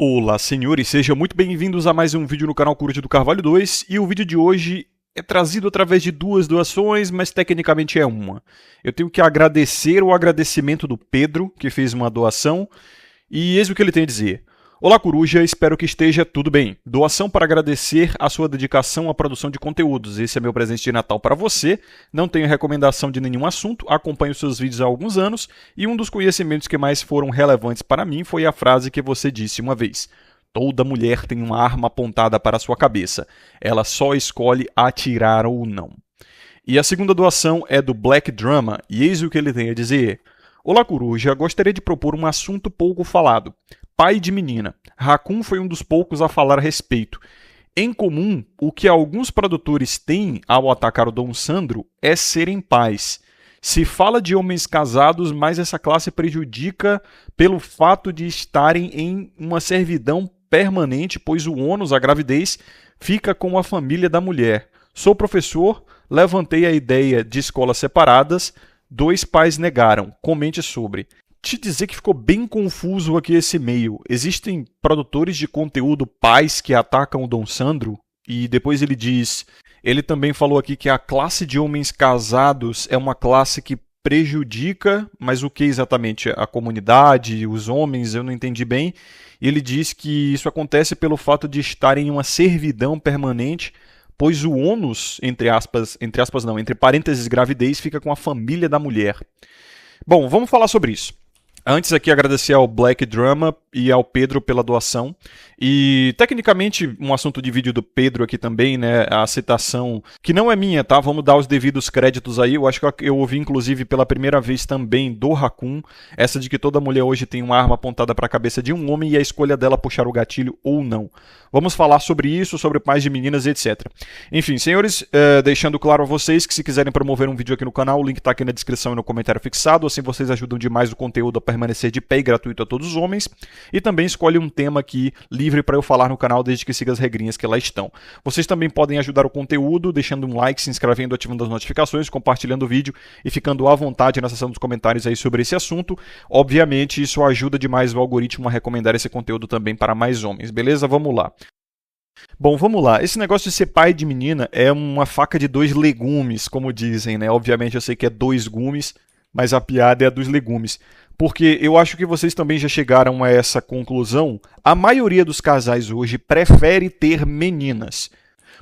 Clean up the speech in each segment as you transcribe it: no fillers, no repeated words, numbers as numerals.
Olá, senhores, sejam muito bem-vindos a mais um vídeo no canal Coruja do Carvalho 2, e o vídeo de hoje é trazido através de duas doações, mas tecnicamente é uma. Eu tenho que agradecer o agradecimento do Pedro, que fez uma doação, e eis o que ele tem a dizer. Olá, Coruja, espero que esteja tudo bem. Doação para agradecer a sua dedicação à produção de conteúdos. Esse é meu presente de Natal para você. Não tenho recomendação de nenhum assunto, acompanho seus vídeos há alguns anos, e um dos conhecimentos que mais foram relevantes para mim foi a frase que você disse uma vez. Toda mulher tem uma arma apontada para a sua cabeça. Ela só escolhe atirar ou não. E a segunda doação é do Black Drama, e eis o que ele tem a dizer. Olá, Coruja, gostaria de propor um assunto pouco falado. Pai de menina. Raccoon foi um dos poucos a falar a respeito. Em comum, o que alguns produtores têm ao atacar o Dom Sandro é serem pais. Se fala de homens casados, mas essa classe prejudica pelo fato de estarem em uma servidão permanente, pois o ônus, a gravidez, fica com a família da mulher. Sou professor, levantei a ideia de escolas separadas, 2 pais negaram. Comente sobre. Te dizer que ficou bem confuso aqui esse e-mail. Existem produtores de conteúdo pais que atacam o Dom Sandro? E depois ele diz... Ele também falou aqui que a classe de homens casados é uma classe que prejudica, mas o que exatamente? A comunidade, os homens, eu não entendi bem. Ele diz que isso acontece pelo fato de estarem em uma servidão permanente, pois o ônus, entre parênteses, gravidez, fica com a família da mulher. Bom, vamos falar sobre isso. Antes aqui agradecer ao Black Drama e ao Pedro pela doação. E tecnicamente um assunto de vídeo do Pedro aqui também, né, a citação que não é minha, tá? Vamos dar os devidos créditos aí. Eu acho que eu ouvi inclusive pela primeira vez também do Raccoon, essa de que toda mulher hoje tem uma arma apontada para a cabeça de um homem e a escolha dela puxar o gatilho ou não. Vamos falar sobre isso, sobre pais de meninas e etc. Enfim, senhores, deixando claro a vocês que se quiserem promover um vídeo aqui no canal, o link está aqui na descrição e no comentário fixado, assim vocês ajudam demais o conteúdo a permanecer de pé e gratuito a todos os homens, e também escolhe um tema aqui livre para eu falar no canal desde que siga as regrinhas que lá estão. Vocês também podem ajudar o conteúdo deixando um like, se inscrevendo, ativando as notificações, compartilhando o vídeo e ficando à vontade na seção dos comentários aí sobre esse assunto. Obviamente isso ajuda demais o algoritmo a recomendar esse conteúdo também para mais homens, beleza? Vamos lá. Bom, vamos lá. Esse negócio de ser pai de menina é uma faca de 2 legumes, como dizem, né? Obviamente eu sei que é 2 gumes, mas a piada é a dos legumes. Porque eu acho que vocês também já chegaram a essa conclusão. A maioria dos casais hoje prefere ter meninas.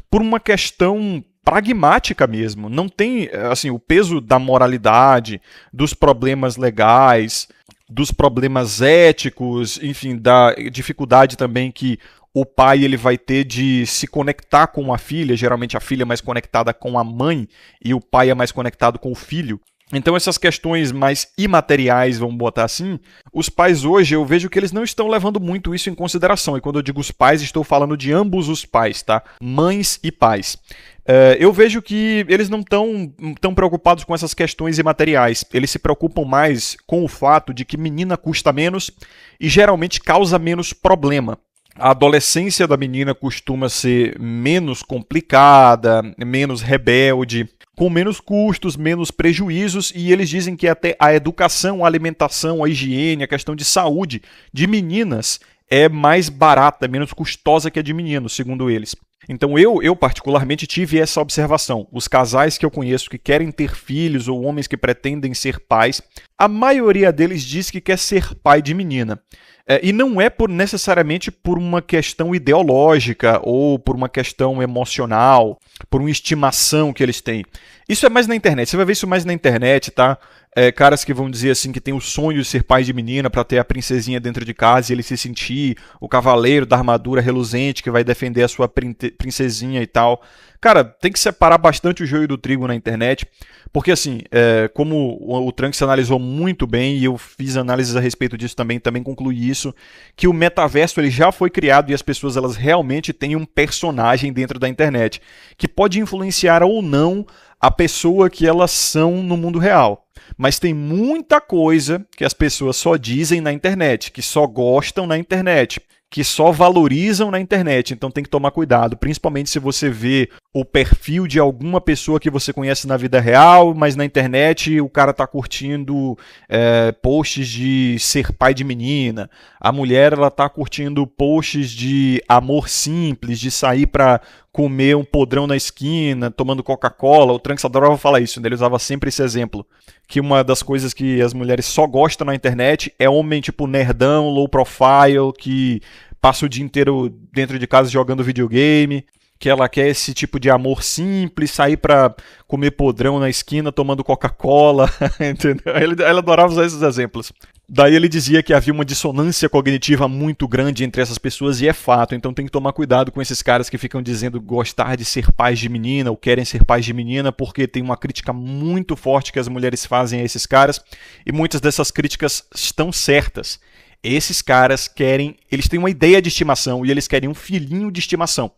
Por uma questão pragmática mesmo. Não tem, assim, o peso da moralidade, dos problemas legais, dos problemas éticos, enfim, da dificuldade também que o pai ele vai ter de se conectar com a filha. Geralmente a filha é mais conectada com a mãe e o pai é mais conectado com o filho. Então essas questões mais imateriais, vamos botar assim, os pais hoje eu vejo que eles não estão levando muito isso em consideração. E quando eu digo os pais, estou falando de ambos os pais, tá? Mães e pais. Eu vejo que eles não estão tão preocupados com essas questões imateriais. Eles se preocupam mais com o fato de que menina custa menos e geralmente causa menos problema. A adolescência da menina costuma ser menos complicada, menos rebelde, com menos custos, menos prejuízos, e eles dizem que até a educação, a alimentação, a higiene, a questão de saúde de meninas é mais barata, menos custosa que a de meninos, segundo eles. Então eu particularmente tive essa observação. Os casais que eu conheço que querem ter filhos ou homens que pretendem ser pais, a maioria deles diz que quer ser pai de menina. E não é necessariamente por uma questão ideológica ou por uma questão emocional, por uma estimação que eles têm. Isso é mais na internet, você vai ver isso mais na internet, tá? Caras que vão dizer assim que tem o sonho de ser pai de menina para ter a princesinha dentro de casa e ele se sentir o cavaleiro da armadura reluzente que vai defender a sua princesinha e tal. Cara, tem que separar bastante o joio do trigo na internet, porque assim, como o Trunks analisou muito bem e eu fiz análises a respeito disso também concluí isso, que o metaverso ele já foi criado e as pessoas elas realmente têm um personagem dentro da internet, que pode influenciar ou não a pessoa que elas são no mundo real. Mas tem muita coisa que as pessoas só dizem na internet, que só gostam na internet, que só valorizam na internet, então tem que tomar cuidado, principalmente se você vê o perfil de alguma pessoa que você conhece na vida real, mas na internet o cara tá curtindo posts de ser pai de menina, a mulher ela tá curtindo posts de amor simples, de sair pra comer um podrão na esquina, tomando Coca-Cola. O Trunks adorava falar isso, né? Ele usava sempre esse exemplo, que uma das coisas que as mulheres só gostam na internet é homem tipo nerdão, low profile, que passa o dia inteiro dentro de casa jogando videogame, que ela quer esse tipo de amor simples, sair pra comer podrão na esquina tomando Coca-Cola, entendeu? Ele adorava usar esses exemplos. Daí ele dizia que havia uma dissonância cognitiva muito grande entre essas pessoas, e é fato, então tem que tomar cuidado com esses caras que ficam dizendo gostar de ser pais de menina ou querem ser pais de menina, porque tem uma crítica muito forte que as mulheres fazem a esses caras, e muitas dessas críticas estão certas. Esses caras eles têm uma ideia de estimação e eles querem um filhinho de estimação.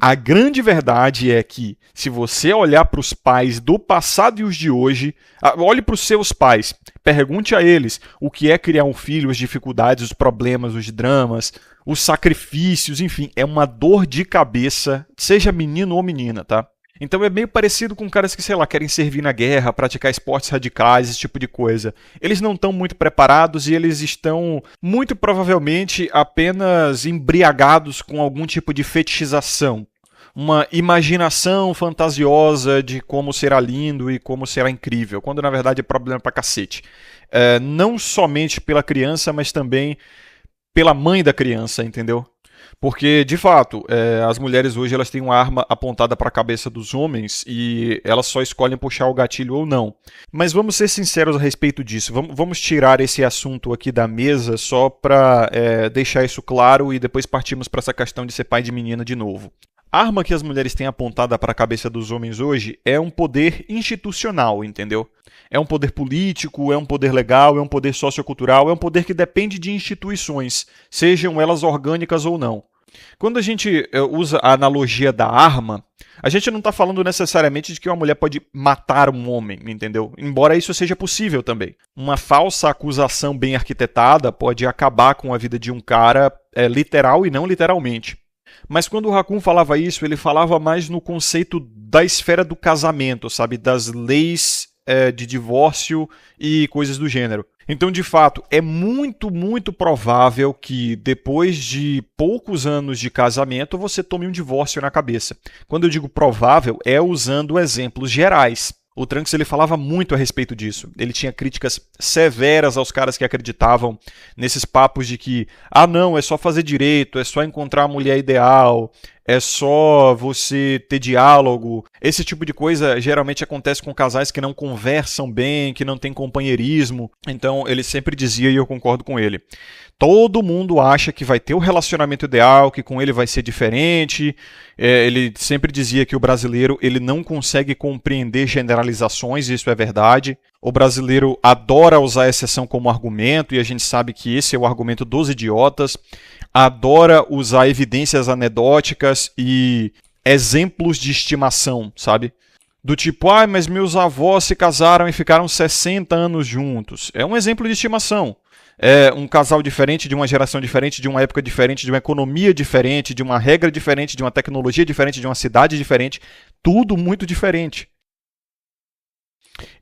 A grande verdade é que, se você olhar para os pais do passado e os de hoje, olhe para os seus pais, pergunte a eles o que é criar um filho, as dificuldades, os problemas, os dramas, os sacrifícios, enfim, é uma dor de cabeça, seja menino ou menina, tá? Então é meio parecido com caras que, sei lá, querem servir na guerra, praticar esportes radicais, esse tipo de coisa. Eles não estão muito preparados e eles estão, muito provavelmente, apenas embriagados com algum tipo de fetichização. Uma imaginação fantasiosa de como será lindo e como será incrível, quando na verdade é problema pra cacete. Não somente pela criança, mas também pela mãe da criança, entendeu? Porque, de fato, as mulheres hoje elas têm uma arma apontada para a cabeça dos homens e elas só escolhem puxar o gatilho ou não. Mas vamos ser sinceros a respeito disso. Vamos tirar esse assunto aqui da mesa só para deixar isso claro e depois partimos para essa questão de ser pai de menina de novo. A arma que as mulheres têm apontada para a cabeça dos homens hoje é um poder institucional, entendeu? É um poder político, é um poder legal, é um poder sociocultural, é um poder que depende de instituições, sejam elas orgânicas ou não. Quando a gente usa a analogia da arma, a gente não está falando necessariamente de que uma mulher pode matar um homem, entendeu? Embora isso seja possível também. Uma falsa acusação bem arquitetada pode acabar com a vida de um cara literal e não literalmente. Mas quando o Raccoon falava isso, ele falava mais no conceito da esfera do casamento, sabe? Das leis de divórcio e coisas do gênero. Então, de fato, é muito, muito provável que depois de poucos anos de casamento você tome um divórcio na cabeça. Quando eu digo provável, é usando exemplos gerais. O Trunks ele falava muito a respeito disso. Ele tinha críticas severas aos caras que acreditavam nesses papos de que não, é só fazer direito, é só encontrar a mulher ideal, é só você ter diálogo. Esse tipo de coisa geralmente acontece com casais que não conversam bem, que não têm companheirismo. Então ele sempre dizia, e eu concordo com ele, todo mundo acha que vai ter o relacionamento ideal, que com ele vai ser diferente. Ele sempre dizia que o brasileiro ele não consegue compreender generalizações, isso é verdade. O brasileiro adora usar a exceção como argumento, e a gente sabe que esse é o argumento dos idiotas. Adora usar evidências anedóticas e exemplos de estimação, sabe? Do tipo, mas meus avós se casaram e ficaram 60 anos juntos. É um exemplo de estimação. É um casal diferente, de uma geração diferente, de uma época diferente, de uma economia diferente, de uma regra diferente, de uma tecnologia diferente, de uma cidade diferente. Tudo muito diferente.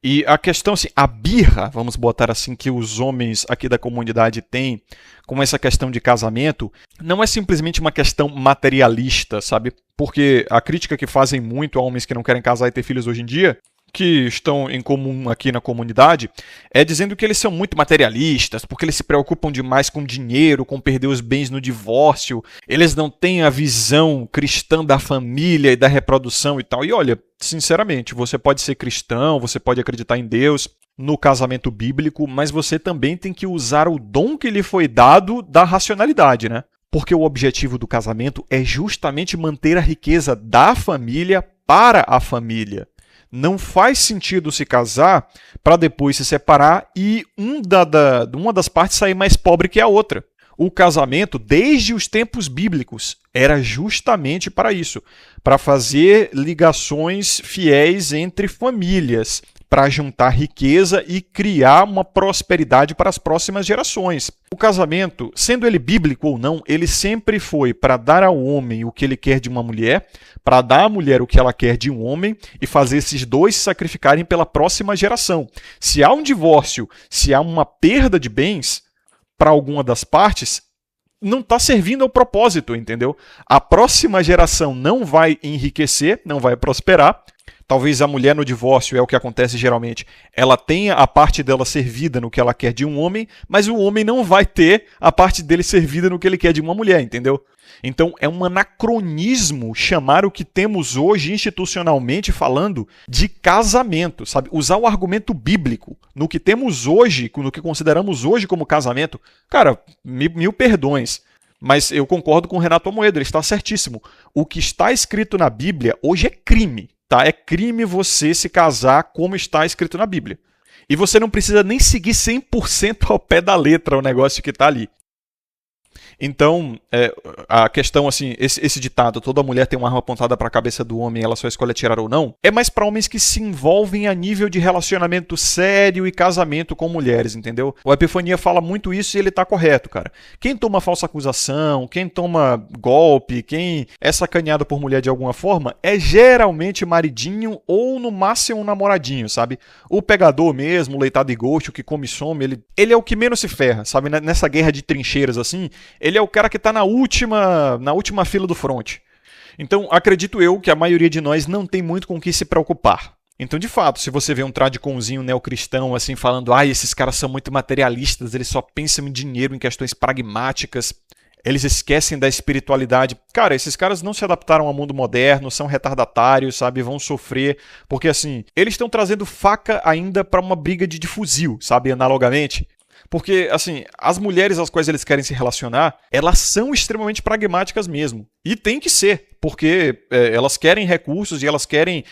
E a questão, assim, a birra, vamos botar assim, que os homens aqui da comunidade têm com essa questão de casamento, não é simplesmente uma questão materialista, sabe? Porque a crítica que fazem muito a homens que não querem casar e ter filhos hoje em dia, que estão em comum aqui na comunidade, é dizendo que eles são muito materialistas, porque eles se preocupam demais com dinheiro, com perder os bens no divórcio, eles não têm a visão cristã da família e da reprodução e tal. E olha, sinceramente, você pode ser cristão, você pode acreditar em Deus, no casamento bíblico, mas você também tem que usar o dom que lhe foi dado da racionalidade, né? Porque o objetivo do casamento é justamente manter a riqueza da família para a família. Não faz sentido se casar para depois se separar e uma das partes sair mais pobre que a outra. O casamento, desde os tempos bíblicos, era justamente para isso, para fazer ligações fiéis entre famílias, para juntar riqueza e criar uma prosperidade para as próximas gerações. O casamento, sendo ele bíblico ou não, ele sempre foi para dar ao homem o que ele quer de uma mulher, para dar à mulher o que ela quer de um homem e fazer esses dois se sacrificarem pela próxima geração. Se há um divórcio, se há uma perda de bens para alguma das partes, não está servindo ao propósito, entendeu? A próxima geração não vai enriquecer, não vai prosperar. Talvez a mulher no divórcio, é o que acontece geralmente, ela tenha a parte dela servida no que ela quer de um homem, mas o homem não vai ter a parte dele servida no que ele quer de uma mulher, entendeu? Então é um anacronismo chamar o que temos hoje, institucionalmente falando, de casamento, sabe? Usar o argumento bíblico no que temos hoje, no que consideramos hoje como casamento. Cara, mil perdões. Mas eu concordo com o Renato Amoedo, ele está certíssimo. O que está escrito na Bíblia hoje é crime. Tá? É crime você se casar como está escrito na Bíblia. E você não precisa nem seguir 100% ao pé da letra o negócio que está ali. Então, a questão assim, esse ditado, toda mulher tem uma arma apontada para a cabeça do homem, ela só escolhe atirar ou não, é mais para homens que se envolvem a nível de relacionamento sério e casamento com mulheres, entendeu? O Epifania fala muito isso e ele tá correto, cara. Quem toma falsa acusação, quem toma golpe, quem é sacaneado por mulher de alguma forma, é geralmente maridinho ou no máximo um namoradinho, sabe? O pegador mesmo, o leitado e ghost, o que come e some, ele é o que menos se ferra, sabe? Nessa guerra de trincheiras assim, ele é o cara que está na última fila do front. Então, acredito eu que a maioria de nós não tem muito com o que se preocupar. Então, de fato, se você vê um tradiconzinho neocristão assim falando, esses caras são muito materialistas, eles só pensam em dinheiro, em questões pragmáticas, eles esquecem da espiritualidade. Cara, esses caras não se adaptaram ao mundo moderno, são retardatários, sabe? Vão sofrer, porque assim, eles estão trazendo faca ainda para uma briga de fuzil, sabe? Analogamente. Porque, assim, as mulheres às quais eles querem se relacionar, elas são extremamente pragmáticas mesmo. E tem que ser, porque elas querem recursos e elas querem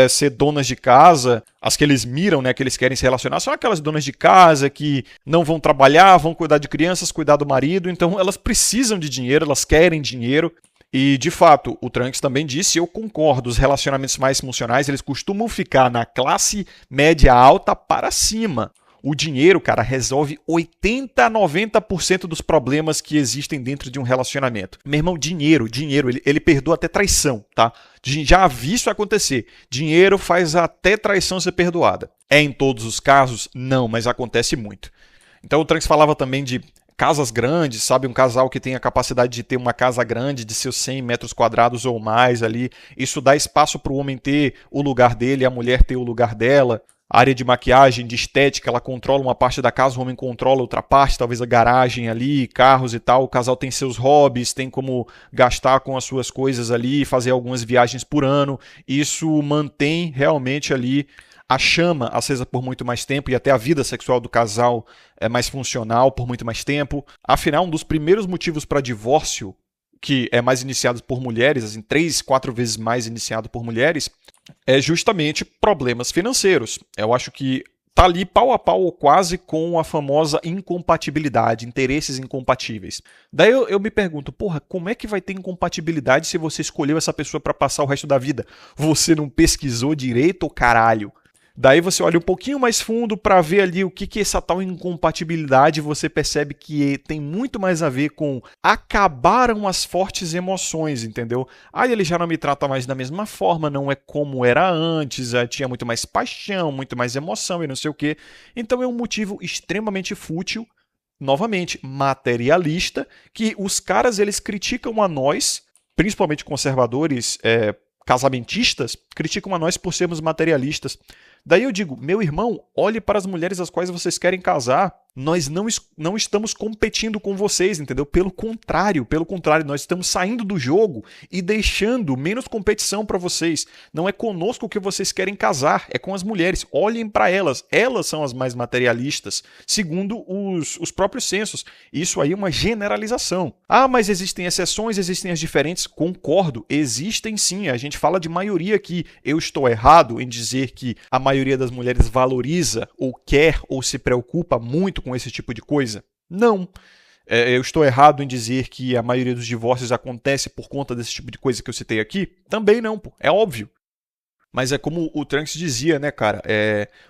ser donas de casa. As que eles miram, né, que eles querem se relacionar, são aquelas donas de casa que não vão trabalhar, vão cuidar de crianças, cuidar do marido. Então, elas precisam de dinheiro, elas querem dinheiro. E, de fato, o Trunks também disse, eu concordo, os relacionamentos mais funcionais, eles costumam ficar na classe média alta para cima. O dinheiro, cara, resolve 80 a 90% dos problemas que existem dentro de um relacionamento. Meu irmão, dinheiro, ele perdoa até traição, tá? Já vi isso acontecer. Dinheiro faz até traição ser perdoada. É em todos os casos? Não, mas acontece muito. Então o Trunks falava também de casas grandes, sabe? Um casal que tem a capacidade de ter uma casa grande de seus 100 metros quadrados ou mais ali. Isso dá espaço para o homem ter o lugar dele e a mulher ter o lugar dela. A área de maquiagem, de estética, ela controla uma parte da casa, o homem controla outra parte, talvez a garagem ali, carros e tal. O casal tem seus hobbies, tem como gastar com as suas coisas ali, fazer algumas viagens por ano. Isso mantém realmente ali a chama acesa por muito mais tempo e até a vida sexual do casal é mais funcional por muito mais tempo. Afinal, um dos primeiros motivos para divórcio, que é mais iniciado por mulheres, assim, 3, 4 vezes mais iniciado por mulheres, é justamente problemas financeiros. Eu acho que tá ali pau a pau ou quase com a famosa incompatibilidade, interesses incompatíveis. Daí eu me pergunto, como é que vai ter incompatibilidade se você escolheu essa pessoa para passar o resto da vida? Você não pesquisou direito, ou caralho? Daí você olha um pouquinho mais fundo para ver ali o que é essa tal incompatibilidade, você percebe que tem muito mais a ver com acabaram as fortes emoções, entendeu? Ele já não me trata mais da mesma forma, não é como era antes, tinha muito mais paixão, muito mais emoção e não sei o quê. Então é um motivo extremamente fútil, novamente, materialista, que os caras eles criticam a nós, principalmente conservadores, casamentistas, criticam a nós por sermos materialistas. Daí eu digo, meu irmão, olhe para as mulheres às quais vocês querem casar. Nós não estamos competindo com vocês, entendeu? Pelo contrário, nós estamos saindo do jogo e deixando menos competição para vocês. Não é conosco que vocês querem casar, é com as mulheres. Olhem para elas são as mais materialistas, segundo os próprios censos. Isso aí é uma generalização. Mas existem exceções, existem as diferentes. Concordo, existem sim. A gente fala de maioria aqui. Eu estou errado em dizer que a maioria das mulheres valoriza ou quer ou se preocupa muito com esse tipo de coisa? Não. Eu estou errado em dizer que a maioria dos divórcios acontece por conta desse tipo de coisa que eu citei aqui? Também não, é óbvio. Mas é como o Trunks dizia, né, cara?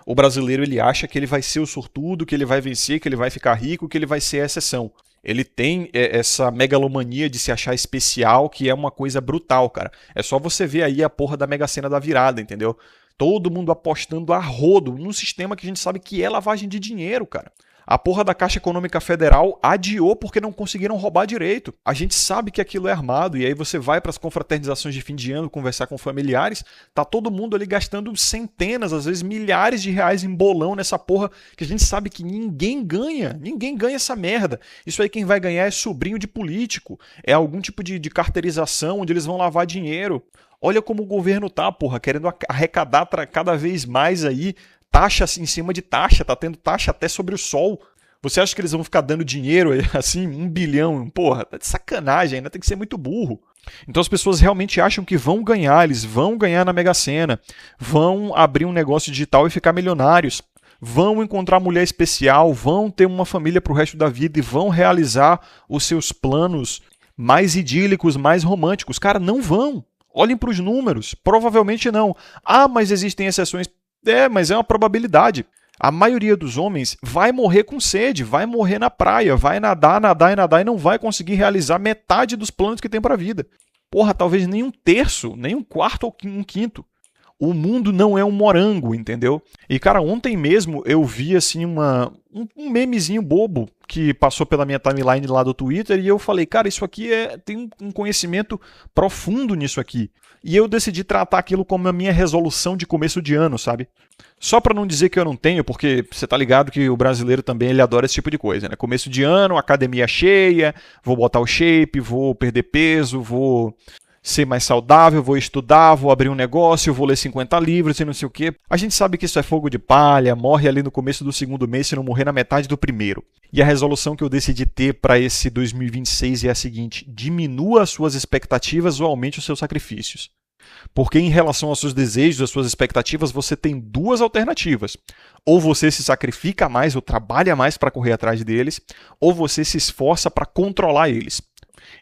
O brasileiro ele acha que ele vai ser o sortudo, que ele vai vencer, que ele vai ficar rico, que ele vai ser a exceção. Ele tem essa megalomania de se achar especial, que é uma coisa brutal, cara. É só você ver aí a porra da Mega Sena da virada, entendeu? Todo mundo apostando a rodo num sistema que a gente sabe que é lavagem de dinheiro, cara. A porra da Caixa Econômica Federal adiou porque não conseguiram roubar direito. A gente sabe que aquilo é armado, e aí você vai para as confraternizações de fim de ano conversar com familiares, tá todo mundo ali gastando centenas, às vezes milhares de reais em bolão nessa porra que a gente sabe que ninguém ganha essa merda. Isso aí quem vai ganhar é sobrinho de político, é algum tipo de carteirização onde eles vão lavar dinheiro. Olha como o governo tá, porra, querendo arrecadar cada vez mais aí, taxa em cima de taxa, tá tendo taxa até sobre o sol. Você acha que eles vão ficar dando dinheiro assim, 1 bilhão? Porra, tá de sacanagem, ainda tem que ser muito burro. Então as pessoas realmente acham que vão ganhar, eles vão ganhar na Mega Sena, vão abrir um negócio digital e ficar milionários, vão encontrar mulher especial, vão ter uma família pro resto da vida e vão realizar os seus planos mais idílicos, mais românticos. Cara, não vão. Olhem para os números, provavelmente não. Ah, mas existem exceções. Mas é uma probabilidade. A maioria dos homens vai morrer com sede, vai morrer na praia, vai nadar, nadar e nadar e não vai conseguir realizar metade dos planos que tem para a vida. Porra, talvez nem um terço, nem um quarto ou um quinto. O mundo não é um morango, entendeu? E, cara, ontem mesmo eu vi, assim, um memezinho bobo que passou pela minha timeline lá do Twitter e eu falei, cara, isso aqui tem um conhecimento profundo nisso aqui. E eu decidi tratar aquilo como a minha resolução de começo de ano, sabe? Só pra não dizer que eu não tenho, porque você tá ligado que o brasileiro também ele adora esse tipo de coisa, né? Começo de ano, academia cheia, vou botar o shape, vou perder peso, vou ser mais saudável, vou estudar, vou abrir um negócio, vou ler 50 livros e não sei o quê. A gente sabe que isso é fogo de palha, morre ali no começo do segundo mês se não morrer na metade do primeiro. E a resolução que eu decidi ter para esse 2026 é a seguinte: diminua as suas expectativas ou aumente os seus sacrifícios. Porque em relação aos seus desejos, às suas expectativas, você tem duas alternativas. Ou você se sacrifica mais ou trabalha mais para correr atrás deles, ou você se esforça para controlar eles.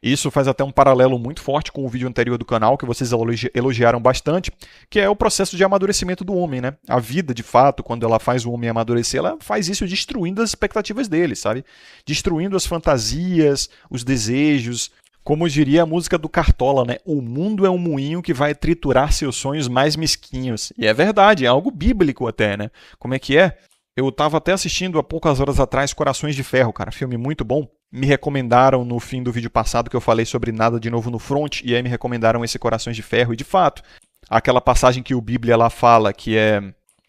Isso faz até um paralelo muito forte com o vídeo anterior do canal, que vocês elogiaram bastante, que é o processo de amadurecimento do homem, né? A vida, de fato, quando ela faz o homem amadurecer, ela faz isso destruindo as expectativas dele, sabe? Destruindo as fantasias, os desejos. Como diria a música do Cartola, né? O mundo é um moinho que vai triturar seus sonhos mais mesquinhos. E é verdade, é algo bíblico até, né? Como é que é? Eu estava até assistindo há poucas horas atrás Corações de Ferro, cara, filme muito bom. Me recomendaram no fim do vídeo passado que eu falei sobre Nada de Novo no Front, e aí me recomendaram esse Corações de Ferro, e de fato, aquela passagem que o Bíblia lá fala, que é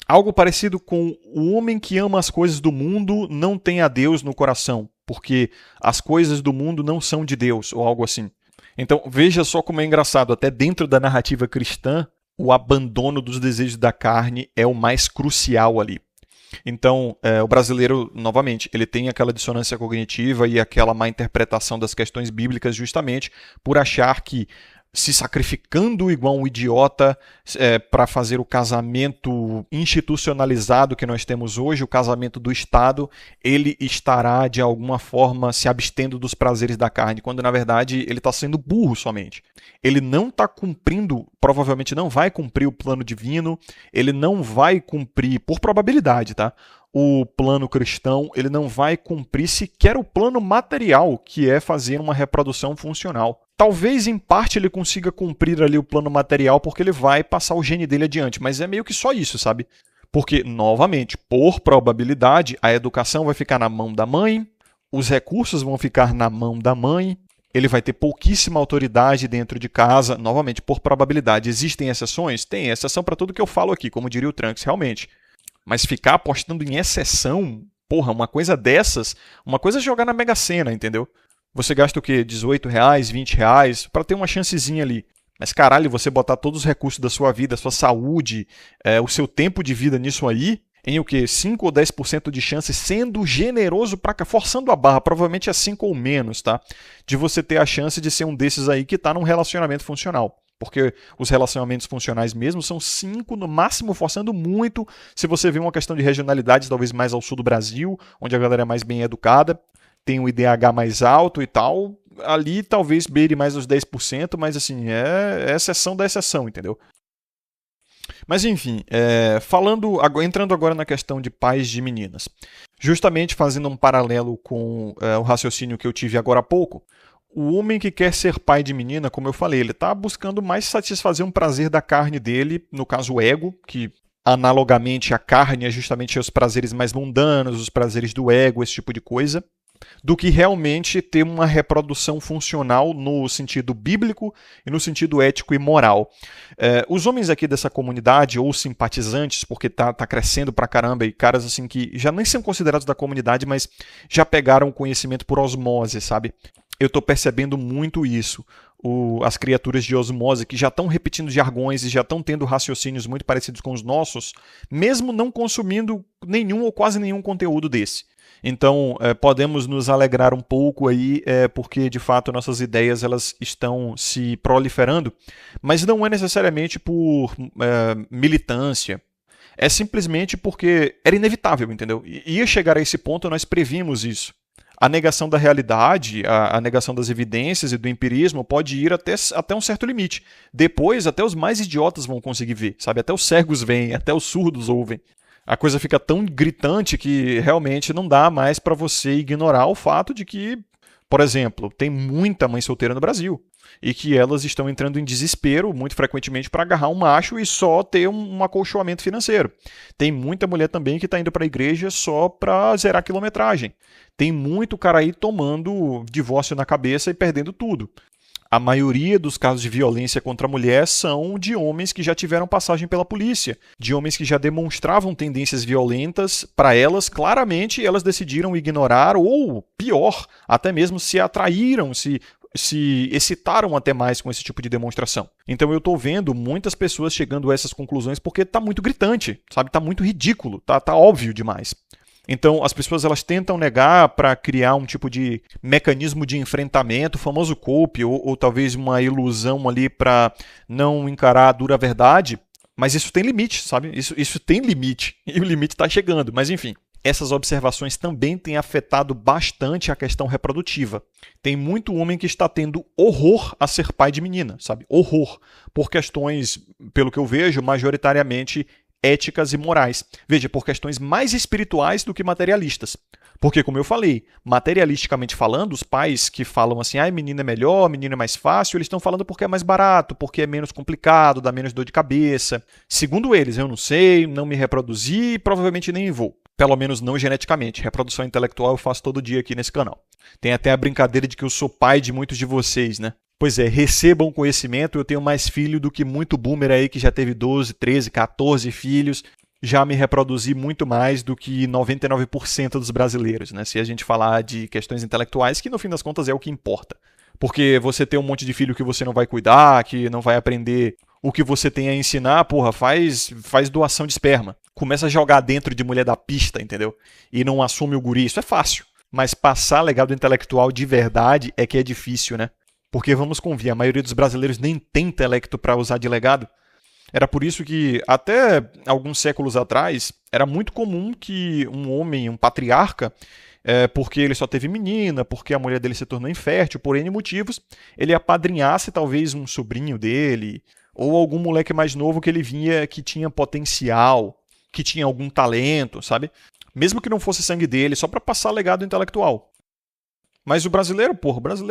algo parecido com o homem que ama as coisas do mundo não tem a Deus no coração, porque as coisas do mundo não são de Deus, ou algo assim. Então, veja só como é engraçado, até dentro da narrativa cristã, o abandono dos desejos da carne é o mais crucial ali. Então, o brasileiro, novamente, ele tem aquela dissonância cognitiva e aquela má interpretação das questões bíblicas justamente por achar que se sacrificando igual um idiota para fazer o casamento institucionalizado que nós temos hoje, o casamento do Estado, ele estará de alguma forma se abstendo dos prazeres da carne, quando na verdade ele está sendo burro somente. Ele não está cumprindo, provavelmente não vai cumprir o plano divino, ele não vai cumprir, por probabilidade, tá? O plano cristão, ele não vai cumprir sequer o plano material, que é fazer uma reprodução funcional. Talvez, em parte, ele consiga cumprir ali o plano material, porque ele vai passar o gene dele adiante, mas é meio que só isso, sabe? Porque, novamente, por probabilidade, a educação vai ficar na mão da mãe, os recursos vão ficar na mão da mãe, ele vai ter pouquíssima autoridade dentro de casa, novamente, por probabilidade. Existem exceções? Tem exceção para tudo que eu falo aqui, como diria o Trunks, realmente. Mas ficar apostando em exceção, porra, uma coisa dessas, uma coisa é jogar na Mega Sena, entendeu? Você gasta o quê? R$18, R$20 para ter uma chancezinha ali. Mas caralho, você botar todos os recursos da sua vida, a sua saúde, o seu tempo de vida nisso aí, em o quê? 5 ou 10% de chance, sendo generoso pra cá, forçando a barra, provavelmente é 5 ou menos, tá? De você ter a chance de ser um desses aí que tá num relacionamento funcional. Porque os relacionamentos funcionais mesmo são 5, no máximo, forçando muito, se você vê uma questão de regionalidade, talvez mais ao sul do Brasil, onde a galera é mais bem educada, tem um IDH mais alto e tal, ali talvez beire mais os 10%, mas assim, é exceção da exceção, entendeu? Mas enfim, entrando agora na questão de pais de meninas. Justamente fazendo um paralelo com o raciocínio que eu tive agora há pouco, o homem que quer ser pai de menina, como eu falei, ele está buscando mais satisfazer um prazer da carne dele, no caso o ego, que analogamente a carne é justamente os prazeres mais mundanos, os prazeres do ego, esse tipo de coisa, do que realmente ter uma reprodução funcional no sentido bíblico e no sentido ético e moral. Os homens aqui dessa comunidade, ou simpatizantes, porque tá crescendo pra caramba, e caras assim que já nem são considerados da comunidade, mas já pegaram o conhecimento por osmose, sabe? Eu estou percebendo muito isso. As criaturas de osmose que já estão repetindo jargões e já estão tendo raciocínios muito parecidos com os nossos, mesmo não consumindo nenhum ou quase nenhum conteúdo desse. Então, podemos nos alegrar um pouco aí, porque de fato nossas ideias elas estão se proliferando, mas não é necessariamente por militância. É simplesmente porque era inevitável, entendeu? Ia chegar a esse ponto, nós previmos isso. A negação da realidade, a negação das evidências e do empirismo pode ir até um certo limite. Depois, até os mais idiotas vão conseguir ver, sabe? Até os cegos veem, até os surdos ouvem. A coisa fica tão gritante que realmente não dá mais para você ignorar o fato de que, por exemplo, tem muita mãe solteira no Brasil e que elas estão entrando em desespero, muito frequentemente, para agarrar um macho e só ter um acolchoamento financeiro. Tem muita mulher também que está indo para a igreja só para zerar a quilometragem. Tem muito cara aí tomando divórcio na cabeça e perdendo tudo. A maioria dos casos de violência contra a mulher são de homens que já tiveram passagem pela polícia, de homens que já demonstravam tendências violentas para elas, claramente elas decidiram ignorar ou, pior, até mesmo se atraíram, se excitaram até mais com esse tipo de demonstração. Então eu estou vendo muitas pessoas chegando a essas conclusões porque está muito gritante, sabe? Está muito ridículo, tá óbvio demais. Então, as pessoas elas tentam negar para criar um tipo de mecanismo de enfrentamento, o famoso cope, ou talvez uma ilusão ali para não encarar a dura verdade, mas isso tem limite, sabe? Isso tem limite, e o limite está chegando, mas enfim. Essas observações também têm afetado bastante a questão reprodutiva. Tem muito homem que está tendo horror a ser pai de menina, sabe? Horror. Por questões, pelo que eu vejo, majoritariamente éticas e morais. Veja, por questões mais espirituais do que materialistas. Porque, como eu falei, materialisticamente falando, os pais que falam assim, menina é melhor, menino é mais fácil, eles estão falando porque é mais barato, porque é menos complicado, dá menos dor de cabeça. Segundo eles, eu não sei, não me reproduzi e provavelmente nem vou. Pelo menos não geneticamente. Reprodução intelectual eu faço todo dia aqui nesse canal. Tem até a brincadeira de que eu sou pai de muitos de vocês, né? Pois é, recebam conhecimento, eu tenho mais filho do que muito boomer aí que já teve 12, 13, 14 filhos. Já me reproduzi muito mais do que 99% dos brasileiros, né? Se a gente falar de questões intelectuais, que no fim das contas é o que importa. Porque você ter um monte de filho que você não vai cuidar, que não vai aprender o que você tem a ensinar, porra, faz doação de esperma. Começa a jogar dentro de mulher da pista, entendeu? E não assume o guri, isso é fácil. Mas passar legado intelectual de verdade é que é difícil, né? Porque, vamos convir, a maioria dos brasileiros nem tem intelecto para usar de legado. Era por isso que, até alguns séculos atrás, era muito comum que um homem, um patriarca, porque ele só teve menina, porque a mulher dele se tornou infértil, por N motivos, ele apadrinhasse talvez um sobrinho dele, ou algum moleque mais novo que ele vinha que tinha potencial, que tinha algum talento, sabe? Mesmo que não fosse sangue dele, só para passar legado intelectual. Mas o brasileiro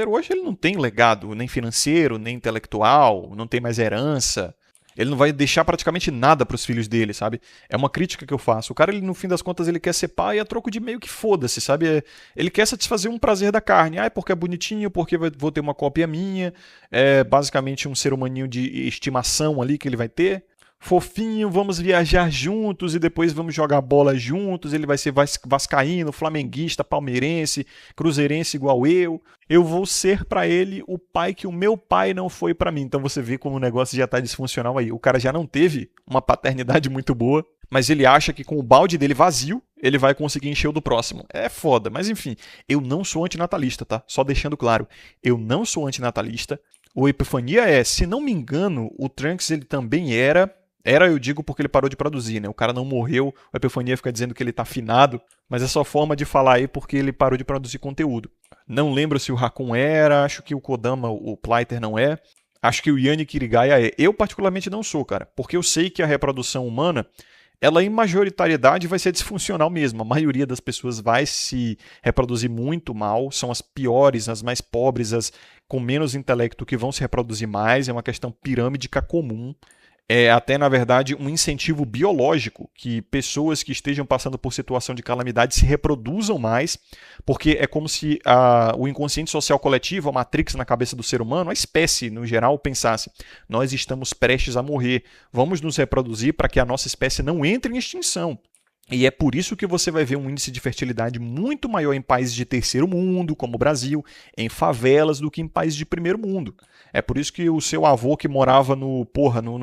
hoje ele não tem legado nem financeiro, nem intelectual, não tem mais herança. Ele não vai deixar praticamente nada para os filhos dele, sabe? É uma crítica que eu faço. O cara, ele, no fim das contas, ele quer ser pai a troco de meio que foda-se, sabe? Ele quer satisfazer um prazer da carne. Porque é bonitinho, porque vou ter uma cópia minha. É basicamente um ser humaninho de estimação ali que ele vai ter. Fofinho, vamos viajar juntos e depois vamos jogar bola juntos. Ele vai ser vascaíno, flamenguista, palmeirense, cruzeirense igual eu. Eu vou ser pra ele o pai que o meu pai não foi pra mim. Então você vê como o negócio já tá disfuncional aí. O cara já não teve uma paternidade muito boa, mas ele acha que com o balde dele vazio, ele vai conseguir encher o do próximo. É foda, mas enfim, eu não sou antinatalista, tá? Só deixando claro, eu não sou antinatalista. O Epifania se não me engano, o Trunks ele também era, eu digo porque ele parou de produzir, né? O cara não morreu, o Epifania fica dizendo que ele tá afinado, mas é só forma de falar aí porque ele parou de produzir conteúdo. Não lembro se o Raccoon era, acho que o Kodama, o Pleiter não é. acho que o Yannick Irigaia é. Eu particularmente não sou, cara, porque eu sei que a reprodução humana, ela em majoritariedade vai ser disfuncional mesmo. A maioria das pessoas vai se reproduzir muito mal, são as piores, as mais pobres, as com menos intelecto que vão se reproduzir mais, é uma questão pirâmidica comum. É até, na verdade, um incentivo biológico que pessoas que estejam passando por situação de calamidade se reproduzam mais, porque é como se o inconsciente social coletivo, a matrix na cabeça do ser humano, a espécie no geral, pensasse: nós estamos prestes a morrer, vamos nos reproduzir para que a nossa espécie não entre em extinção. E é por isso que você vai ver um índice de fertilidade muito maior em países de terceiro mundo, como o Brasil, em favelas, do que em países de primeiro mundo. É por isso que o seu avô que morava no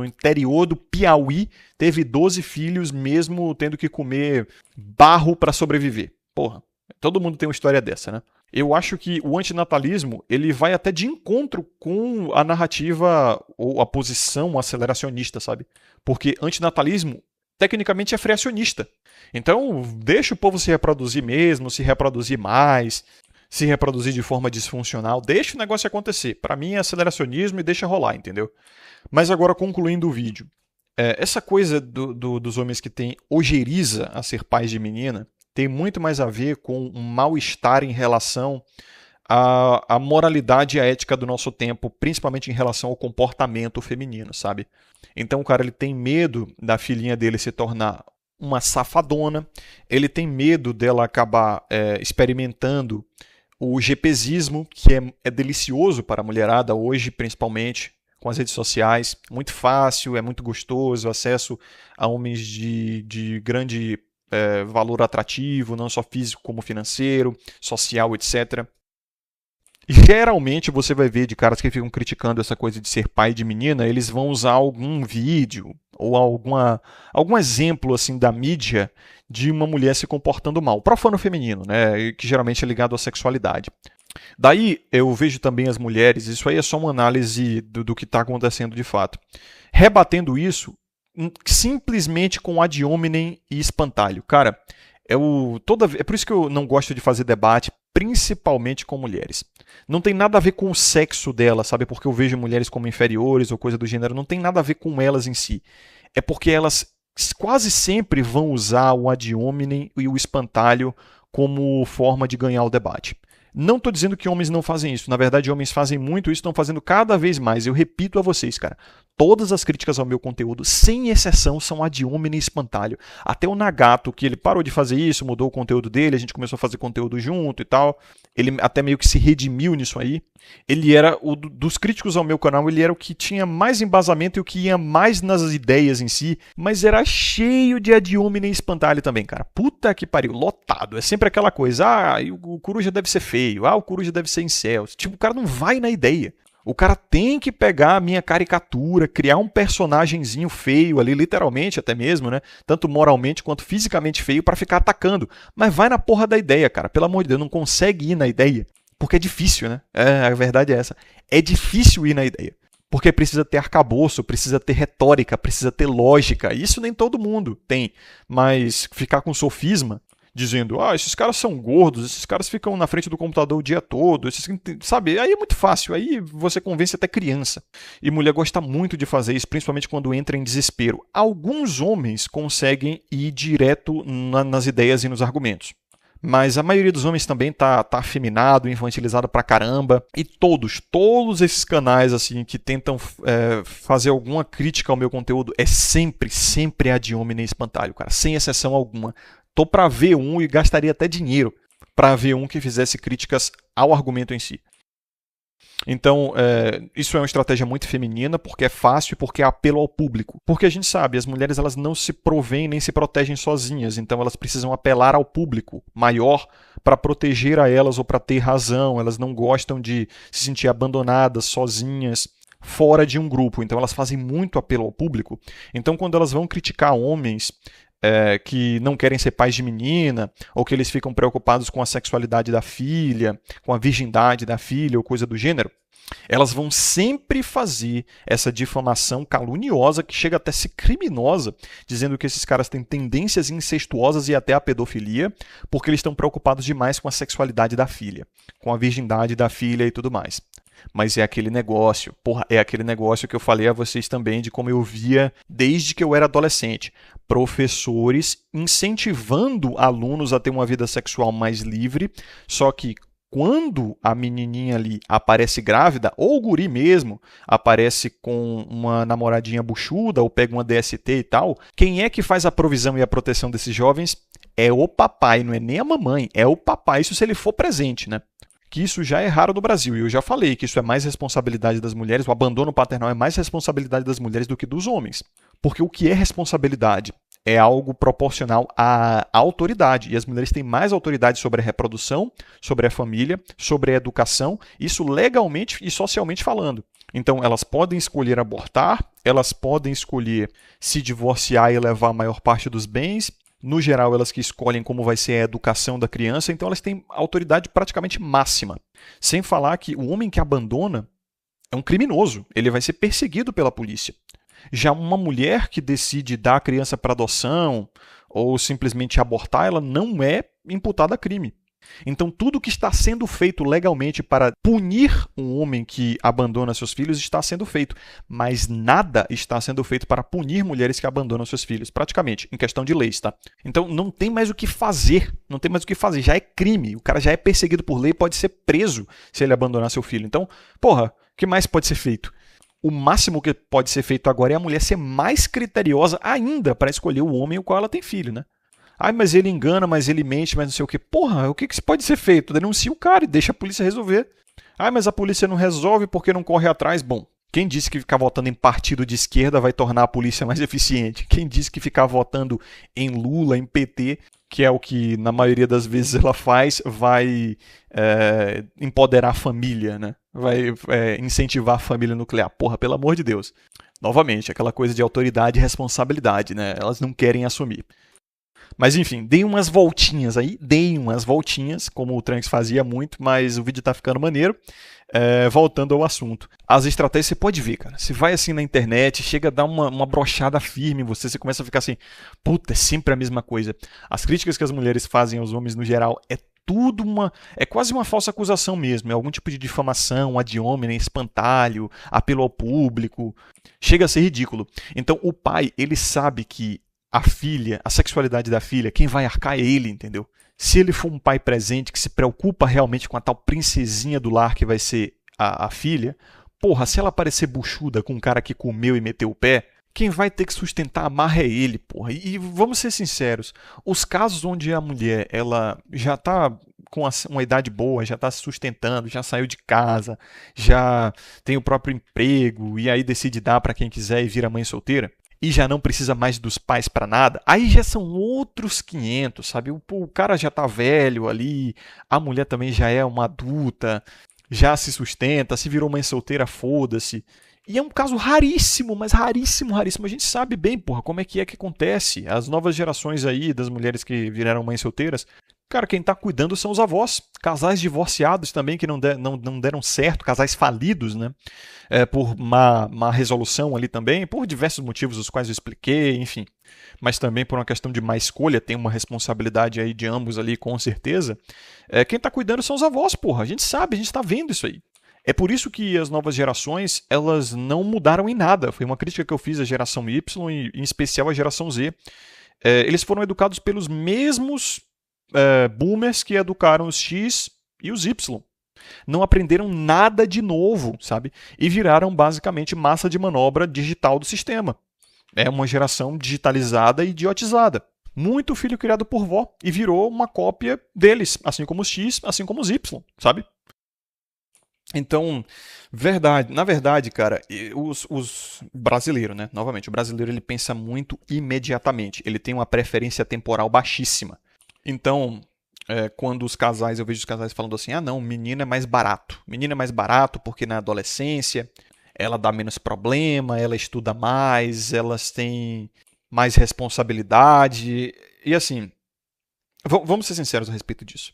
interior do Piauí teve 12 filhos mesmo tendo que comer barro para sobreviver. Porra, todo mundo tem uma história dessa, né? Eu acho que o antinatalismo ele vai até de encontro com a narrativa ou a posição aceleracionista, sabe? Porque antinatalismo tecnicamente é freacionista. Então, deixa o povo se reproduzir mesmo, se reproduzir mais, se reproduzir de forma disfuncional, deixa o negócio acontecer. Para mim é aceleracionismo e deixa rolar, entendeu? Mas agora, concluindo o vídeo, essa coisa dos homens que têm ojeriza a ser pais de menina tem muito mais a ver com um mal-estar em relação à moralidade e à ética do nosso tempo, principalmente em relação ao comportamento feminino, sabe? Então o cara ele tem medo da filhinha dele se tornar uma safadona, ele tem medo dela acabar experimentando o GPzismo, que é delicioso para a mulherada hoje, principalmente com as redes sociais, muito fácil, é muito gostoso, acesso a homens de grande valor atrativo, não só físico como financeiro, social, etc. Geralmente você vai ver de caras que ficam criticando essa coisa de ser pai de menina, eles vão usar algum vídeo ou algum exemplo assim da mídia de uma mulher se comportando mal, profano feminino, né, que geralmente é ligado à sexualidade. Daí eu vejo também as mulheres, isso aí é só uma análise do que está acontecendo de fato, rebatendo isso simplesmente com ad hominem e espantalho. Cara, é por isso que eu não gosto de fazer debate, principalmente com mulheres. Não tem nada a ver com o sexo dela, sabe? Porque eu vejo mulheres como inferiores ou coisa do gênero. Não tem nada a ver com elas em si. É porque elas quase sempre vão usar o ad hominem e o espantalho como forma de ganhar o debate. Não estou dizendo que homens não fazem isso. Na verdade, homens fazem muito isso, estão fazendo cada vez mais. Eu repito a vocês, cara. Todas as críticas ao meu conteúdo, sem exceção, são ad hominem e espantalho. Até o Nagato, que ele parou de fazer isso, mudou o conteúdo dele, a gente começou a fazer conteúdo junto e tal. Ele até meio que se redimiu nisso aí. Ele era, dos críticos ao meu canal, ele era o que tinha mais embasamento e o que ia mais nas ideias em si, mas era cheio de ad hominem e espantalho também, cara. Puta que pariu, lotado. É sempre aquela coisa, o Coruja deve ser feio, o Coruja deve ser incel. Tipo, o cara não vai na ideia. O cara tem que pegar a minha caricatura, criar um personagenzinho feio ali, literalmente até mesmo, né? Tanto moralmente quanto fisicamente feio pra ficar atacando. Mas vai na porra da ideia, cara. Pelo amor de Deus, não consegue ir na ideia. Porque é difícil, né? A verdade é essa. É difícil ir na ideia. Porque precisa ter arcabouço, precisa ter retórica, precisa ter lógica. Isso nem todo mundo tem. Mas ficar com sofisma, dizendo, esses caras são gordos, esses caras ficam na frente do computador o dia todo, sabe? Aí é muito fácil, aí você convence até criança. E mulher gosta muito de fazer isso, principalmente quando entra em desespero. Alguns homens conseguem ir direto nas ideias e nos argumentos. Mas a maioria dos homens também tá afeminado, infantilizado pra caramba. E todos esses canais assim que tentam fazer alguma crítica ao meu conteúdo é sempre ad hominem e espantalho, cara, sem exceção alguma. Tô para ver um e gastaria até dinheiro para ver um que fizesse críticas ao argumento em si. Então, isso é uma estratégia muito feminina, porque é fácil e porque é apelo ao público. Porque a gente sabe, as mulheres elas não se provêm nem se protegem sozinhas, então elas precisam apelar ao público maior para proteger a elas ou para ter razão. Elas não gostam de se sentir abandonadas, sozinhas, fora de um grupo. Então elas fazem muito apelo ao público. Então quando elas vão criticar homens que não querem ser pais de menina, ou que eles ficam preocupados com a sexualidade da filha, com a virgindade da filha, ou coisa do gênero, elas vão sempre fazer essa difamação caluniosa, que chega até a ser criminosa, dizendo que esses caras têm tendências incestuosas e até a pedofilia, porque eles estão preocupados demais com a sexualidade da filha, com a virgindade da filha e tudo mais. Mas é aquele negócio, porra, é aquele negócio que eu falei a vocês também de como eu via desde que eu era adolescente. Professores incentivando alunos a ter uma vida sexual mais livre, só que quando a menininha ali aparece grávida, ou o guri mesmo aparece com uma namoradinha buchuda, ou pega uma DST e tal, quem é que faz a provisão e a proteção desses jovens? É o papai, não é nem a mamãe, é o papai, isso se ele for presente, né? Que isso já é raro no Brasil, e eu já falei que isso é mais responsabilidade das mulheres, o abandono paternal é mais responsabilidade das mulheres do que dos homens. Porque o que é responsabilidade? É algo proporcional à autoridade. E as mulheres têm mais autoridade sobre a reprodução, sobre a família, sobre a educação, isso legalmente e socialmente falando. Então, elas podem escolher abortar, elas podem escolher se divorciar e levar a maior parte dos bens. No geral, elas que escolhem como vai ser a educação da criança, então elas têm autoridade praticamente máxima. Sem falar que o homem que abandona é um criminoso, ele vai ser perseguido pela polícia. Já uma mulher que decide dar a criança para adoção ou simplesmente abortar, ela não é imputada a crime. Então, tudo que está sendo feito legalmente para punir um homem que abandona seus filhos está sendo feito, mas nada está sendo feito para punir mulheres que abandonam seus filhos, praticamente, em questão de leis, tá? Então, não tem mais o que fazer, não tem mais o que fazer, já é crime, o cara já é perseguido por lei, pode ser preso se ele abandonar seu filho. Então, porra, o que mais pode ser feito? O máximo que pode ser feito agora é a mulher ser mais criteriosa ainda para escolher o homem o qual ela tem filho, né? Ai, mas ele engana, mas ele mente, mas não sei o quê. Porra, o que pode ser feito? Denuncia o cara e deixa a polícia resolver. Ai, mas a polícia não resolve porque não corre atrás. Bom, quem disse que ficar votando em partido de esquerda vai tornar a polícia mais eficiente? Quem disse que ficar votando em Lula, em PT, que é o que na maioria das vezes ela faz, vai empoderar a família, né? Vai incentivar a família nuclear? Porra, pelo amor de Deus. Novamente, aquela coisa de autoridade e responsabilidade, né? Elas não querem assumir. Mas enfim, deem umas voltinhas aí, como o Trunks fazia muito, mas o vídeo tá ficando maneiro. Voltando ao assunto. As estratégias você pode ver, cara. Você vai assim na internet, chega a dar uma brochada firme em você, você começa a ficar assim, puta, é sempre a mesma coisa. As críticas que as mulheres fazem aos homens no geral é quase uma falsa acusação mesmo, é algum tipo de difamação, ad hominem, espantalho, apelo ao público. Chega a ser ridículo. Então o pai, ele sabe que a filha, a sexualidade da filha, quem vai arcar é ele, entendeu? Se ele for um pai presente que se preocupa realmente com a tal princesinha do lar que vai ser a filha, porra, se ela aparecer buchuda com um cara que comeu e meteu o pé, quem vai ter que sustentar a marra é ele, porra. E vamos ser sinceros, os casos onde a mulher ela já tá com uma idade boa, já está se sustentando, já saiu de casa, já tem o próprio emprego e aí decide dar para quem quiser e vira mãe solteira, e já não precisa mais dos pais para nada, aí já são outros 500, sabe? O cara já tá velho ali, a mulher também já é uma adulta, já se sustenta, se virou mãe solteira, foda-se. E é um caso raríssimo, mas raríssimo, raríssimo. A gente sabe bem, porra, como é que acontece. As novas gerações aí das mulheres que viraram mães solteiras, cara, quem tá cuidando são os avós. Casais divorciados também que não deram certo, casais falidos, né? Por má resolução ali também, por diversos motivos, os quais eu expliquei, enfim. Mas também por uma questão de má escolha, tem uma responsabilidade aí de ambos ali, com certeza. Quem tá cuidando são os avós, porra. A gente sabe, a gente tá vendo isso aí. É por isso que as novas gerações, elas não mudaram em nada. Foi uma crítica que eu fiz à geração Y e em especial à geração Z. Eles foram educados pelos mesmos boomers que educaram os X e os Y. Não aprenderam nada de novo, sabe? E viraram basicamente massa de manobra digital do sistema. É uma geração digitalizada e idiotizada. Muito filho criado por vó e virou uma cópia deles, assim como os X, assim como os Y, sabe? Então, na verdade, cara, os brasileiros, né? Novamente, o brasileiro ele pensa muito imediatamente. Ele tem uma preferência temporal baixíssima. Então, quando eu vejo os casais falando assim, não, menino é mais barato. Menino é mais barato porque na adolescência ela dá menos problema, ela estuda mais, elas têm mais responsabilidade. E assim, vamos ser sinceros a respeito disso.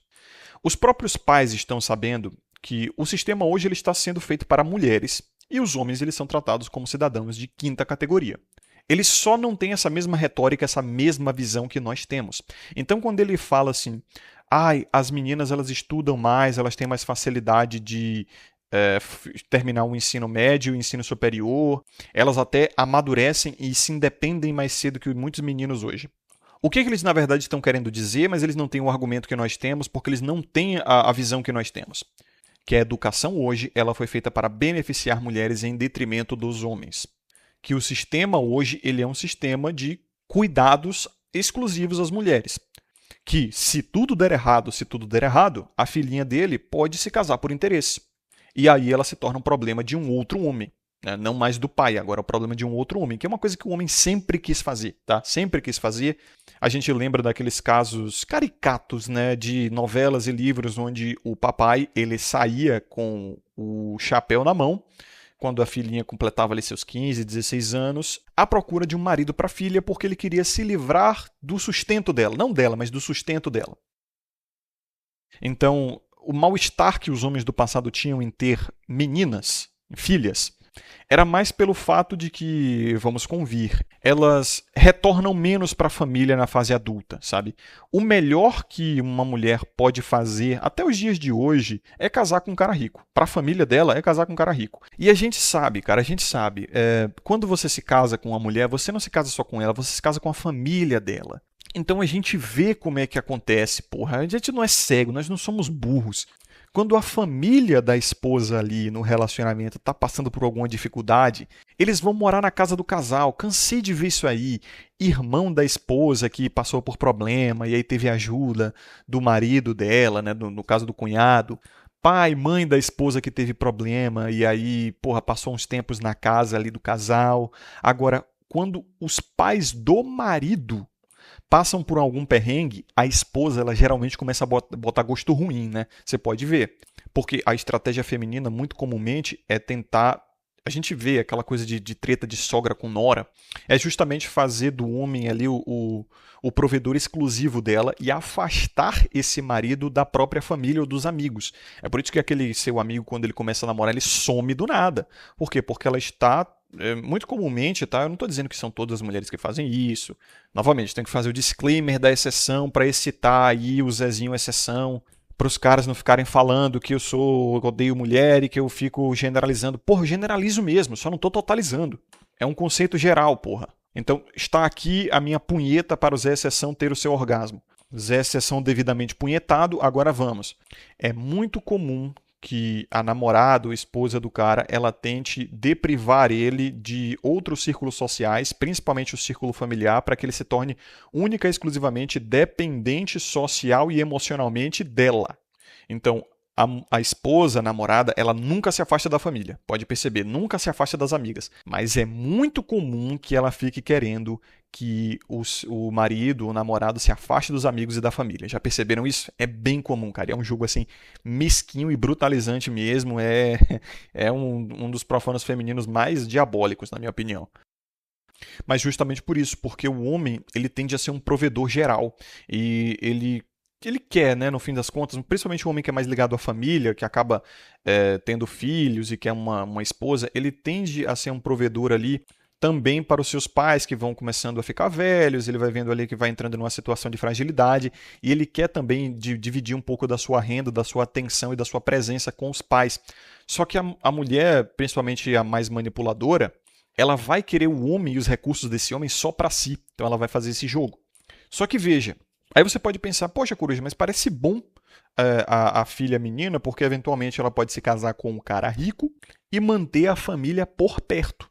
Os próprios pais estão sabendo que o sistema hoje ele está sendo feito para mulheres e os homens eles são tratados como cidadãos de quinta categoria. Eles só não têm essa mesma retórica, essa mesma visão que nós temos. Então, quando ele fala assim, as meninas elas estudam mais, elas têm mais facilidade de terminar o ensino médio, o ensino superior, elas até amadurecem e se independem mais cedo que muitos meninos hoje. O que eles, na verdade, estão querendo dizer, mas eles não têm o argumento que nós temos, porque eles não têm a visão que nós temos. Que a educação hoje ela foi feita para beneficiar mulheres em detrimento dos homens. Que o sistema hoje ele é um sistema de cuidados exclusivos às mulheres. Que se tudo der errado, a filhinha dele pode se casar por interesse. E aí ela se torna um problema de um outro homem. Não mais do pai, agora é o problema de um outro homem, que é uma coisa que o homem sempre quis fazer, tá? Sempre quis fazer. A gente lembra daqueles casos caricatos, né, de novelas e livros onde o papai ele saía com o chapéu na mão, quando a filhinha completava ali seus 15, 16 anos, à procura de um marido para a filha, porque ele queria se livrar do sustento dela. Não dela, mas do sustento dela. Então, o mal-estar que os homens do passado tinham em ter meninas, filhas, era mais pelo fato de que, vamos convir, elas retornam menos para a família na fase adulta, sabe? O melhor que uma mulher pode fazer até os dias de hoje é casar com um cara rico. Para a família dela é casar com um cara rico. E a gente sabe, cara, quando você se casa com uma mulher, você não se casa só com ela, você se casa com a família dela. Então a gente vê como é que acontece, porra. A gente não é cego, nós não somos burros. Quando a família da esposa ali no relacionamento está passando por alguma dificuldade, eles vão morar na casa do casal. Cansei de ver isso aí. Irmão da esposa que passou por problema e aí teve ajuda do marido dela, né? No caso do cunhado. Pai, mãe da esposa que teve problema e aí, porra, passou uns tempos na casa ali do casal. Agora, quando os pais do marido passam por algum perrengue, a esposa ela geralmente começa a botar gosto ruim, né? Você pode ver. Porque a estratégia feminina, muito comumente, é tentar... A gente vê aquela coisa de treta de sogra com nora, é justamente fazer do homem ali o provedor exclusivo dela e afastar esse marido da própria família ou dos amigos. É por isso que aquele seu amigo, quando ele começa a namorar, ele some do nada. Por quê? Porque ela está... muito comumente, tá? Eu não estou dizendo que são todas as mulheres que fazem isso. Novamente, tem que fazer o disclaimer da exceção para excitar aí o Zezinho exceção, para os caras não ficarem falando que eu odeio mulher e que eu fico generalizando. Porra, eu generalizo mesmo, só não estou totalizando. É um conceito geral, porra. Então, está aqui a minha punheta para o Zé Exceção ter o seu orgasmo. Zé Exceção devidamente punhetado, agora vamos. É muito comum que a namorada ou esposa do cara, ela tente deprivar ele de outros círculos sociais, principalmente o círculo familiar, para que ele se torne única e exclusivamente dependente social e emocionalmente dela. Então, a esposa, a namorada, ela nunca se afasta da família. Pode perceber, nunca se afasta das amigas. Mas é muito comum que ela fique querendo que o marido, o namorado, se afaste dos amigos e da família. Já perceberam isso? É bem comum, cara. É um jogo assim mesquinho e brutalizante mesmo. É um dos profanos femininos mais diabólicos, na minha opinião. Mas justamente por isso, porque o homem ele tende a ser um provedor geral. E ele quer, né, no fim das contas, principalmente o homem que é mais ligado à família, que acaba tendo filhos e que é uma esposa, ele tende a ser um provedor ali também para os seus pais que vão começando a ficar velhos, ele vai vendo ali que vai entrando numa situação de fragilidade e ele quer também dividir um pouco da sua renda, da sua atenção e da sua presença com os pais. Só que a mulher, principalmente a mais manipuladora, ela vai querer o homem e os recursos desse homem só para si. Então ela vai fazer esse jogo. Só que veja, aí você pode pensar, poxa, Coruja, mas parece bom a filha menina, porque eventualmente ela pode se casar com um cara rico e manter a família por perto.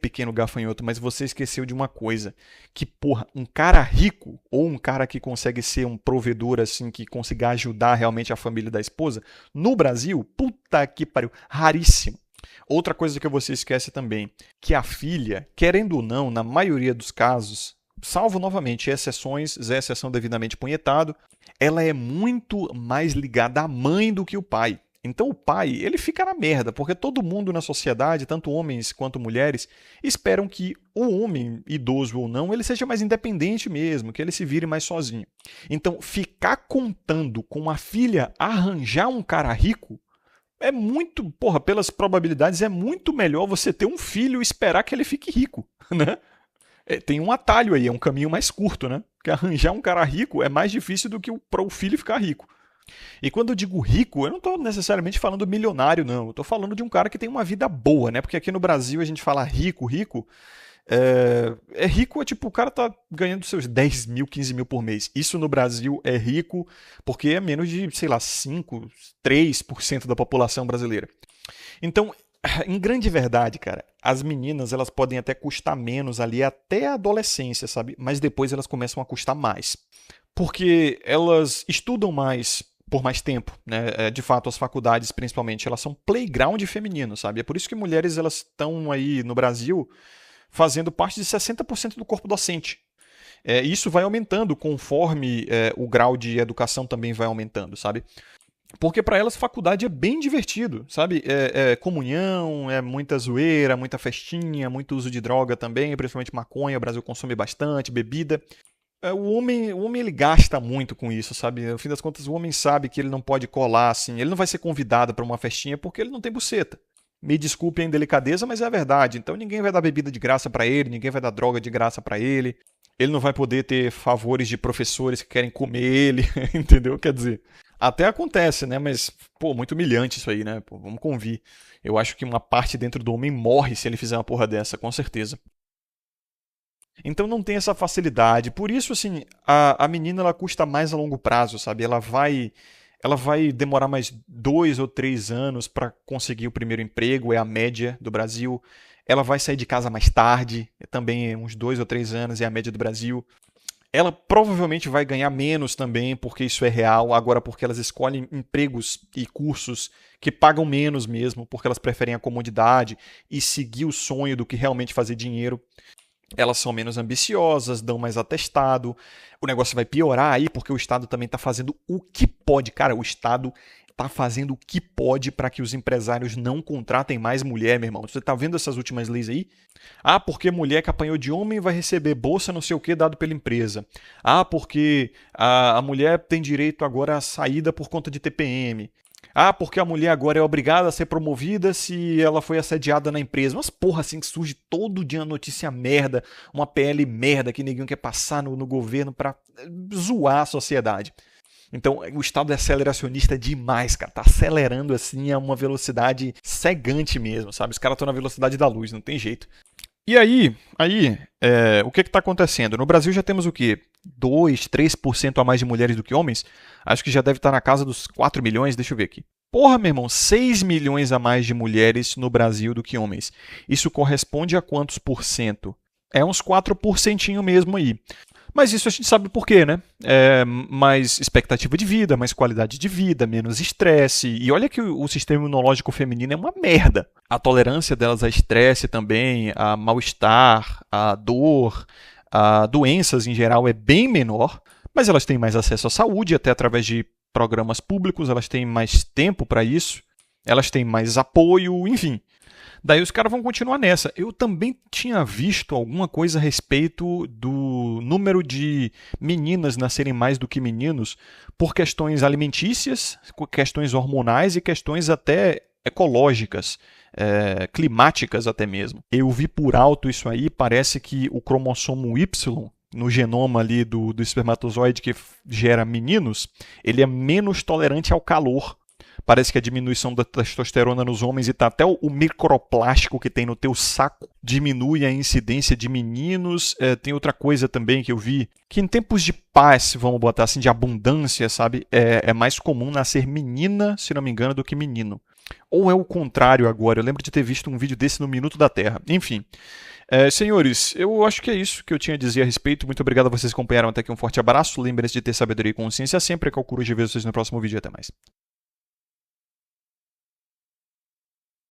Pequeno gafanhoto, mas você esqueceu de uma coisa, que, porra, um cara rico, ou um cara que consegue ser um provedor, assim, que consiga ajudar realmente a família da esposa, no Brasil, puta que pariu, raríssimo. Outra coisa que você esquece também, que a filha, querendo ou não, na maioria dos casos, salvo novamente exceções, Zé Exceção devidamente punhetado, ela é muito mais ligada à mãe do que o pai. Então o pai, ele fica na merda, porque todo mundo na sociedade, tanto homens quanto mulheres, esperam que o homem, idoso ou não, ele seja mais independente mesmo, que ele se vire mais sozinho. Então ficar contando com a filha arranjar um cara rico é muito, porra, pelas probabilidades, é muito melhor você ter um filho e esperar que ele fique rico, né? Tem um atalho aí, é um caminho mais curto, né? Porque arranjar um cara rico é mais difícil do que para o filho ficar rico. E quando eu digo rico, eu não estou necessariamente falando milionário, não. Eu estou falando de um cara que tem uma vida boa, né? Porque aqui no Brasil a gente fala rico, rico. Rico, é tipo, o cara tá ganhando seus 10 mil, 15 mil por mês. Isso no Brasil é rico porque é menos de, sei lá, 5, 3% da população brasileira. Então, em grande verdade, cara, as meninas elas podem até custar menos ali até a adolescência, sabe? Mas depois elas começam a custar mais. Porque elas estudam mais por mais tempo, né? De fato, as faculdades, principalmente, elas são playground feminino, sabe? É por isso que mulheres elas estão aí no Brasil fazendo parte de 60% do corpo docente. Isso vai aumentando conforme o grau de educação também vai aumentando, sabe? Porque para elas faculdade é bem divertido, sabe? É comunhão, é muita zoeira, muita festinha, muito uso de droga também, principalmente maconha, o Brasil consome bastante, bebida. O homem ele gasta muito com isso, sabe? No fim das contas, o homem sabe que ele não pode colar, assim, ele não vai ser convidado para uma festinha porque ele não tem buceta. Me desculpe a indelicadeza, mas é a verdade. Então ninguém vai dar bebida de graça para ele, ninguém vai dar droga de graça para ele. Ele não vai poder ter favores de professores que querem comer ele, entendeu? Quer dizer, até acontece, né? Mas, pô, muito humilhante isso aí, né? Pô, vamos convir. Eu acho que uma parte dentro do homem morre se ele fizer uma porra dessa, com certeza. Então não tem essa facilidade. Por isso, assim, a menina ela custa mais a longo prazo, sabe? Ela vai demorar mais 2 ou 3 anos para conseguir o primeiro emprego, é a média do Brasil. Ela vai sair de casa mais tarde, também uns 2 ou 3 anos, é a média do Brasil. Ela provavelmente vai ganhar menos também, porque isso é real, agora porque elas escolhem empregos e cursos que pagam menos mesmo, porque elas preferem a comodidade e seguir o sonho do que realmente fazer dinheiro. Elas são menos ambiciosas, dão mais atestado. O negócio vai piorar aí porque o Estado também está fazendo o que pode. Cara, o Estado está fazendo o que pode para que os empresários não contratem mais mulher, meu irmão. Você está vendo essas últimas leis aí? Ah, porque mulher que apanhou de homem vai receber bolsa não sei o que dado pela empresa. Ah, porque a mulher tem direito agora à saída por conta de TPM. Ah, porque a mulher agora é obrigada a ser promovida se ela foi assediada na empresa. Umas porra assim que surge todo dia uma notícia merda, uma PL merda que ninguém quer passar no governo pra zoar a sociedade. Então, o Estado é aceleracionista demais, cara. Tá acelerando assim a uma velocidade cegante mesmo, sabe? Os caras estão na velocidade da luz, não tem jeito. E aí, o que está acontecendo? No Brasil já temos o quê? 2, 3% a mais de mulheres do que homens? Acho que já deve estar na casa dos 4 milhões, deixa eu ver aqui. Porra, meu irmão, 6 milhões a mais de mulheres no Brasil do que homens. Isso corresponde a quantos por cento? É uns 4% mesmo aí. Mas isso a gente sabe por quê, né? Mais expectativa de vida, mais qualidade de vida, menos estresse. E olha que o sistema imunológico feminino é uma merda. A tolerância delas a estresse também, a mal-estar, a dor, a doenças em geral é bem menor. Mas elas têm mais acesso à saúde, até através de programas públicos, elas têm mais tempo para isso, elas têm mais apoio, enfim. Daí os caras vão continuar nessa. Eu também tinha visto alguma coisa a respeito do número de meninas nascerem mais do que meninos por questões alimentícias, questões hormonais e questões até ecológicas, climáticas até mesmo. Eu vi por alto isso aí, parece que o cromossomo Y no genoma ali do espermatozoide que gera meninos, ele é menos tolerante ao calor. Parece que a diminuição da testosterona nos homens e tá até o microplástico que tem no teu saco diminui a incidência de meninos. Tem outra coisa também que eu vi, que em tempos de paz, vamos botar assim, de abundância, sabe? É mais comum nascer menina, se não me engano, do que menino. Ou é o contrário agora? Eu lembro de ter visto um vídeo desse no Minuto da Terra. Enfim. Senhores, eu acho que é isso que eu tinha a dizer a respeito. Muito obrigado a vocês que acompanharam até aqui. Um forte abraço. Lembrem-se de ter sabedoria e consciência sempre. Que eu curo de ver vocês no próximo vídeo. Até mais.